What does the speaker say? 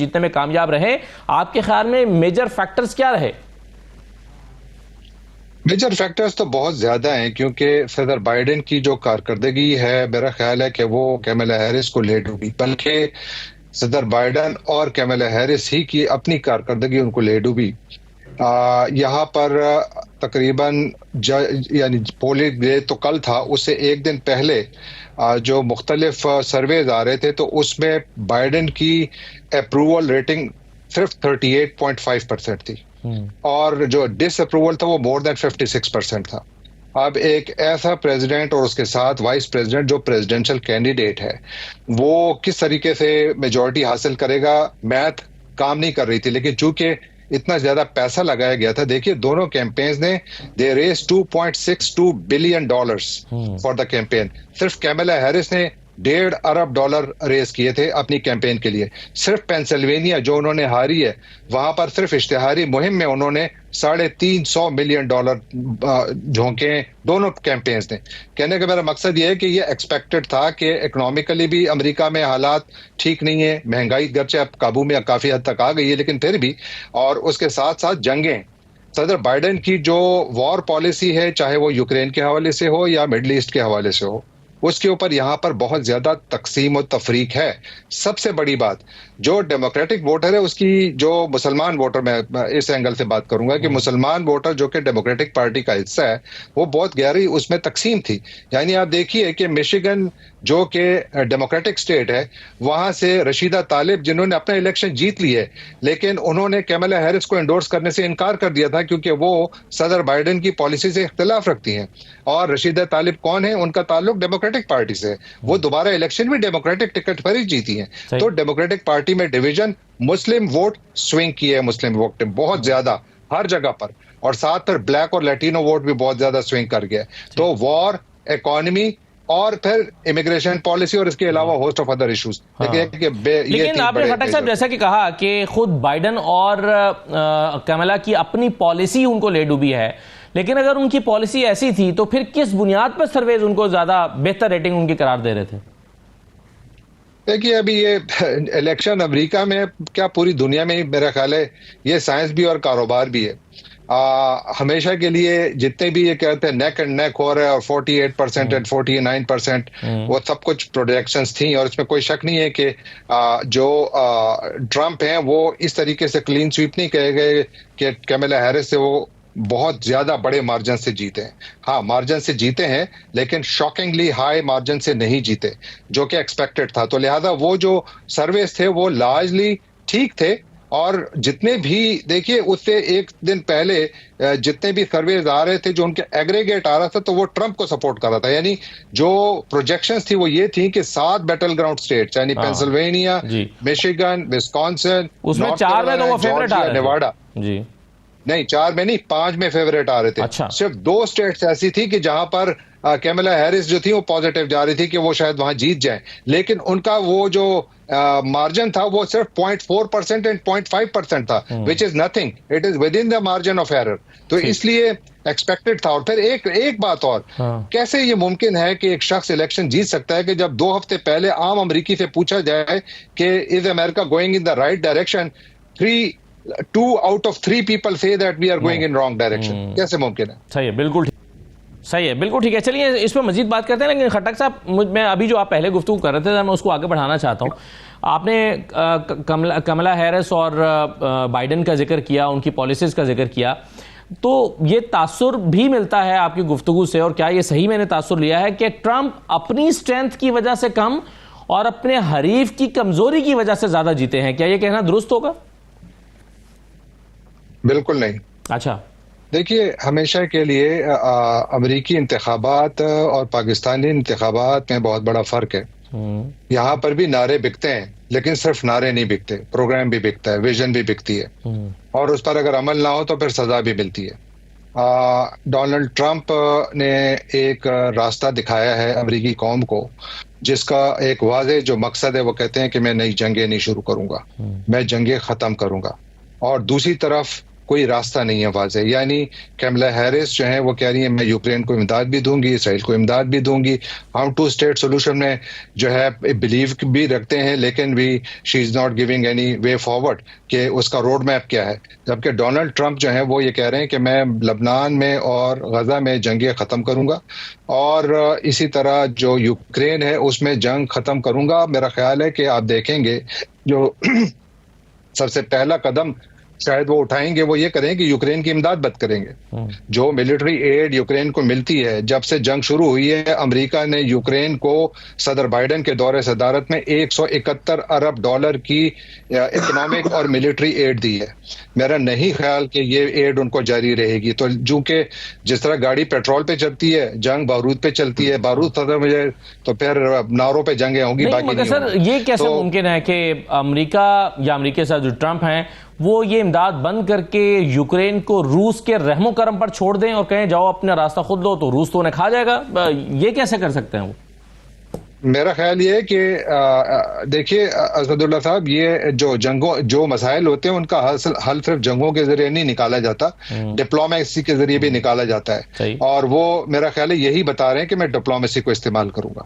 جیتنے میں کامیاب رہے. آپ کے خیال میں میجر فیکٹرز کیا رہے؟ میجر فیکٹرز تو بہت زیادہ ہیں، کیونکہ صدر بائیڈن کی جو کارکردگی ہے میرا خیال ہے کہ وہ کیملا ہیرس کو لے ڈوبی، بلکہ صدر بائیڈن اور کیملا ہیرس ہی کی اپنی کارکردگی ان کو لے ڈوبی. یہاں پر تقریباً یعنی پولنگ ڈے تو کل تھا، اس سے ایک دن پہلے جو مختلف سرویز آ رہے تھے تو اس میں بائیڈن کی اپروول ریٹنگ صرف 38.5% تھی، اور جو ڈس اپروول تھا وہ مور دین 56% تھا. اب ایک ایسا پریزیڈنٹ اور اس کے ساتھ وائس پریزیڈنٹ جو پریزیڈنشل کینڈیڈیٹ ہے، وہ کس طریقے سے میجورٹی حاصل کرے گا، میتھ کام نہیں کر رہی تھی. لیکن چونکہ اتنا زیادہ پیسہ لگایا گیا تھا، دیکھیے دونوں کیمپینز نے they raise $2.62 billion for the campaign. صرف کیملا ہیرس نے $1.5 ارب ریز کیے تھے اپنی کیمپین کے لیے. صرف پینسلوینیا جو انہوں نے ہاری ہے، وہاں پر صرف اشتہاری مہم میں انہوں نے $350 ملین جھونکے دونوں کیمپینز نے. کہنے کا میرا مقصد یہ ہے کہ یہ ایکسپیکٹڈ تھا کہ اکنامیکلی بھی امریکہ میں حالات ٹھیک نہیں ہے، مہنگائی گرچہ اب قابو میں کافی حد تک آ گئی ہے لیکن پھر بھی، اور اس کے ساتھ ساتھ جنگیں. صدر بائیڈن کی جو وار پالیسی ہے، چاہے وہ یوکرین کے حوالے سے ہو یا مڈل ایسٹ کے حوالے سے ہو، اس کے اوپر یہاں پر بہت زیادہ تقسیم و تفریق ہے. سب سے بڑی بات، جو ڈیموکریٹک ووٹر ہے اس کی، جو مسلمان ووٹر، میں اس اینگل سے بات کروں گا کہ مسلمان ووٹر جو کہ ڈیموکریٹک پارٹی کا حصہ ہے، وہ بہت گہری اس میں تقسیم تھی. یعنی آپ دیکھیے کہ میشیگن جو کہ ڈیموکریٹک سٹیٹ ہے، وہاں سے رشیدہ طالب جنہوں نے اپنا الیکشن جیت لی ہے، لیکن انہوں نے کیملا ہیرس کو انڈورس کرنے سے انکار کر دیا تھا کیونکہ وہ صدر بائیڈن کی پالیسی سے اختلاف رکھتی ہیں. اور رشیدہ طالب کون ہے؟ ان کا تعلق ڈیموکریٹک پارٹی سے، وہ دوبارہ الیکشن بھی ڈیموکریٹک ٹکٹ پر ہی جیتی ہیں. تو ڈیموکریٹک پارٹی میں ڈویژن، مسلم ووٹ سوئنگ کی ہے، مسلم ووٹ بہت زیادہ ہر جگہ پر، اور ساتھ پھر بلیک اور لیٹینو ووٹ بھی بہت زیادہ سوئنگ کر گیا. تو وار، اکانومی اور پھر امیگریشن پالیسی اور اس کے علاوہ ہوسٹ آف ادر ایشوز. لیکن آپ نے خٹک صاحب جیسا کہ کہا کہ خود بائیڈن اور کیملا کی اپنی پالیسی ان کو لے ڈوبی ہے، لیکن اگر ان کی پالیسی ایسی تھی تو پھر کس بنیاد پر سرویز ان کو زیادہ بہتر ریٹنگ ان کی قرار دے رہے تھے؟ دیکھیے ابھی یہ الیکشن امریکہ میں کیا پوری دنیا میں میرا خیال ہے یہ سائنس بھی اور کاروبار بھی ہے. ہمیشہ کے لیے جتنے بھی یہ کہتے ہیں نیک اینڈ نیک ہو رہا ہے، اور 48% اینڈ 49% وہ سب کچھ پروڈکشنز تھیں، اور اس میں کوئی شک نہیں ہے کہ جو ٹرمپ ہیں وہ اس طریقے سے کلین سویپ نہیں کہے گئے کہ کیملا ہیرس سے وہ بہت زیادہ بڑے مارجن سے جیتے ہیں. ہاں مارجن سے جیتے ہیں، لیکن شاکنگلی ہائی مارجن سے نہیں جیتے جو کہ ایکسپیکٹڈ تھا. تو لہذا وہ جو سرویز تھے وہ لارجلی ٹھیک تھے، اور جتنے بھی دیکھیے اس سے ایک دن پہلے جتنے بھی سرویز آ رہے تھے جو ان کے ایگریگیٹ آ رہا تھا تو وہ ٹرمپ کو سپورٹ کر رہا تھا. یعنی جو پروجیکشنز تھی وہ یہ تھی کہ 7 بیٹل گراؤنڈ اسٹیٹس یعنی Pennsylvania, Michigan, Wisconsin, North Carolina, Georgia, Nevada, نہیں 4 میں نہیں 5 میں فیوریٹ آ رہے تھے. صرف 2 اسٹیٹس ایسی تھی کہ جہاں پر کیملا ہیرس جو تھی وہ پازیٹیو جا رہی تھی کہ وہ شاید وہاں جیت جائیں، لیکن ان کا وہ جو مارجن تھا وہ صرف 0.4% اینڈ 0.5% تھا، which is nothing, it is within the margin of error. تو اس لیے ایکسپیکٹڈ تھا. اور پھر ایک بات اور، کیسے یہ ممکن ہے کہ ایک شخص الیکشن جیت سکتا ہے کہ جب 2 ہفتے پہلے عام امریکی سے پوچھا جائے کہ is America going in the right direction, 2 out of 3 people say that we are going in wrong direction. کیسے ممکن ہے؟ صحیح ہے، بالکل صحیح ہے، بالکل ٹھیک ہے. چلیے اس پہ مزید بات کرتے ہیں، لیکن خٹک صاحب میں ابھی جو آپ پہلے گفتگو کر رہے تھے میں اس کو آگے بڑھانا چاہتا ہوں. آپ نے کملا ہیرس اور بائیڈن کا ذکر کیا، ان کی پالیسیز کا ذکر کیا، تو یہ تاثر بھی ملتا ہے آپ کی گفتگو سے، اور کیا یہ صحیح میں نے تاثر لیا ہے کہ ٹرمپ اپنی اسٹرینتھ کی وجہ سے کم اور اپنے حریف کی کمزوری کی وجہ سے زیادہ جیتے ہیں؟ کیا یہ کہنا درست ہوگا؟ بالکل نہیں. اچھا دیکھیے ہمیشہ کے لیے امریکی انتخابات اور پاکستانی انتخابات میں بہت بڑا فرق ہے. یہاں پر بھی نعرے بکتے ہیں، لیکن صرف نعرے نہیں بکتے، پروگرام بھی بکتا ہے، ویژن بھی بکتی ہے، اور اس پر اگر عمل نہ ہو تو پھر سزا بھی ملتی ہے. ڈونلڈ ٹرمپ نے ایک راستہ دکھایا ہے امریکی قوم کو، جس کا ایک واضح جو مقصد ہے، وہ کہتے ہیں کہ میں نئی جنگیں نہیں شروع کروں گا، میں جنگیں ختم کروں گا. اور دوسری طرف کوئی راستہ نہیں ہے واضح. یعنی کیملا ہیرس جو ہیں وہ کہہ رہی ہیں میں یوکرین کو امداد بھی دوں گی, اسرائیل کو امداد بھی دوں گی, ہم 2 اسٹیٹ سولوشن میں جو ہے بلیو بھی رکھتے ہیں, لیکن بھی she is not giving any way forward کہ اس کا روڈ میپ کیا ہے. جبکہ ڈونلڈ ٹرمپ جو ہیں وہ یہ کہہ رہے ہیں کہ میں لبنان میں اور غزہ میں جنگیں ختم کروں گا, اور اسی طرح جو یوکرین ہے اس میں جنگ ختم کروں گا. میرا خیال ہے کہ آپ دیکھیں گے جو سب سے پہلا قدم شاید وہ اٹھائیں گے وہ یہ کریں کہ یوکرین کی امداد بند کریں گے. جو ملٹری ایڈ یوکرین کو ملتی ہے, جب سے جنگ شروع ہوئی ہے امریکہ نے یوکرین کو صدر بائیڈن کے دور صدارت میں $171 ارب کی اکنامک اور ملٹری ایڈ دی ہے. میرا نہیں خیال کہ یہ ایڈ ان کو جاری رہے گی. تو چونکہ جس طرح گاڑی پیٹرول پہ چلتی ہے, جنگ بارود پہ چلتی ہے, بارود ختم ہو جائے تو پھر ناروں پہ جنگیں ہوں گی, باقی نہیں سر ہوں گی. یہ کیسے ممکن ہے کہ امریکہ یا امریکہ کے ساتھ جو ٹرمپ ہیں وہ یہ امداد بند کر کے یوکرین کو روس کے رحم و کرم پر چھوڑ دیں اور کہیں جاؤ اپنا راستہ خود لو, تو روس تو انہیں کھا جائے گا؟ یہ کیسے کر سکتے ہیں وہ؟ میرا خیال یہ ہے کہ دیکھیے اسد اللہ صاحب, یہ جو مسائل ہوتے ہیں ان کا حل صرف جنگوں کے ذریعے نہیں نکالا جاتا, ڈپلومیسی کے ذریعے بھی نکالا جاتا ہے. اور وہ میرا خیال ہے یہی بتا رہے ہیں کہ میں ڈپلومیسی کو استعمال کروں گا.